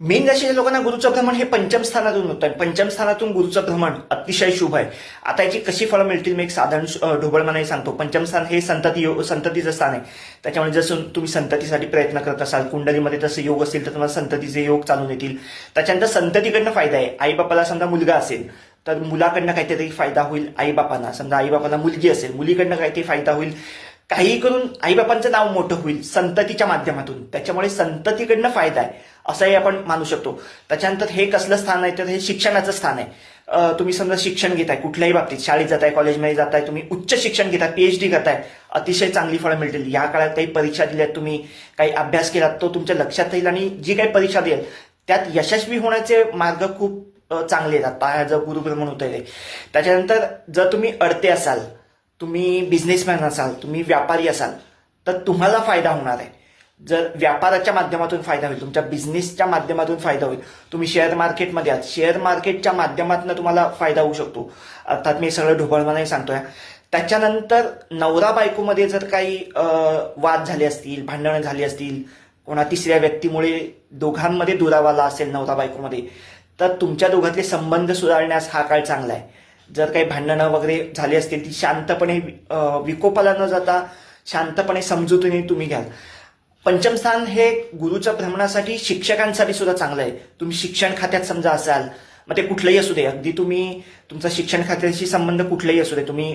मीन राशीच्या लोकांना गुरुचं भ्रमण हे पंचम स्थानातून होतं आणि पंचम स्थानातून गुरुचं भ्रमण अतिशय शुभ आहे. आता याची कशी फळं मिळतील मी एक साधारण ढोबळमानाने सांगतो. पंचम स्थान हे संततीचं स्थान आहे. त्याच्यामुळे जसं तुम्ही संततीसाठी प्रयत्न करत असाल, कुंडलीमध्ये तसे योग असतील तर तुम्हाला संततीचे योग चालून येतील. त्याच्यानंतर संततीकडनं फायदा आहे. आईबापाला समजा मुलगा असेल तर मुलाकडनं काहीतरी फायदा होईल आईबापांना. समजा आईबापांना मुलगी असेल, मुलीकडनं काहीतरी फायदा होईल. काही करून आईबापांचं नाव मोठं होईल संततीच्या माध्यमातून. त्याच्यामुळे संततीकडनं फायदा आहे असंही आपण मानू शकतो. त्याच्यानंतर हे कसलं स्थान आहे तर हे शिक्षणाचं स्थान आहे. तुम्ही समजा शिक्षण घेताय कुठल्याही बाबतीत, शाळेत जाताय, कॉलेजमध्ये जाताय, तुम्ही उच्च शिक्षण घेताय, पीएचडी करताय, अतिशय चांगली फळं मिळतील. या काळात काही परीक्षा दिल्यात, तुम्ही काही अभ्यास केलात तो तुमच्या लक्षात येईल आणि जी काही परीक्षा द्याल त्यात यशस्वी होण्याचे मार्ग खूप चांगले येतात. जर गुरुभ्रमण होत आहे. त्याच्यानंतर जर तुम्ही अडते असाल, तुम्ही बिझनेसमॅन असाल, तुम्ही व्यापारी असाल तर तुम्हाला फायदा होणार आहे. जर व्यापाराच्या माध्यमातून फायदा होईल, तुमच्या बिझनेसच्या माध्यमातून फायदा होईल. तुम्ही शेअर मार्केटमध्ये आहात, शेअर मार्केटच्या माध्यमातून तुम्हाला फायदा होऊ शकतो. अर्थात मी सगळं ढोबळमानाने सांगतोय. त्याच्यानंतर नवरा बायकोमध्ये जर काही वाद झाले असतील, भांडणं झाली असतील, कोणा तिसऱ्या व्यक्तीमुळे दोघांमध्ये दुरावा आला असेल नवरा बायकोमध्ये, तर तुमच्या दोघातले संबंध सुधारण्यास हा काळ चांगला आहे. जर काही भांडणं वगैरे झाली असतील ती शांतपणे विकोपाला न जाता शांतपणे समजुतीने तुम्ही घ्याल. पंचम स्थान हे गुरुच्या भ्रमणासाठी शिक्षकांसाठी सुद्धा चांगलं आहे. तुम्ही शिक्षण खात्यात समजा असाल, मग ते कुठलंही असू दे, अगदी तुम्ही तुमचा शिक्षण खात्याशी संबंध कुठलाही असू दे, तुम्ही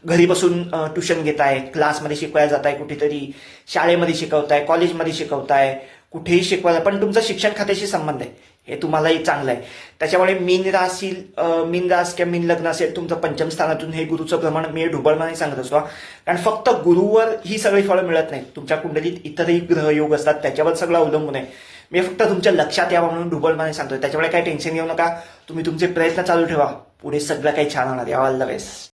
घरी बसून ट्युशन घेताय, क्लासमध्ये शिकवायला जाताय, कुठेतरी शाळेमध्ये शिकवताय, कॉलेजमध्ये शिकवताय, कुठेही शिकवायला, पण तुमचा शिक्षण खात्याशी संबंध आहे, हे तुम्हालाही चांगलं आहे. त्याच्यामुळे मीन रास किंवा मीन लग्न असेल तुमचं पंचम स्थानातून हे गुरुचं भ्रमण मी ढोबळमाने सांगत असतो. कारण फक्त गुरुवर ही सगळी फळं मिळत नाहीत. तुमच्या कुंडलीत इतरही ग्रहयोग असतात, त्याच्यावर सगळं अवलंबून आहे. मी फक्त तुमच्या लक्षात यावं म्हणून ढोबळमाने सांगतोय. त्याच्यामुळे काही टेन्शन घेऊ नका. तुम्ही तुमचे प्रयत्न चालू ठेवा, पुढे सगळं काही छान होणार आहे. All the best.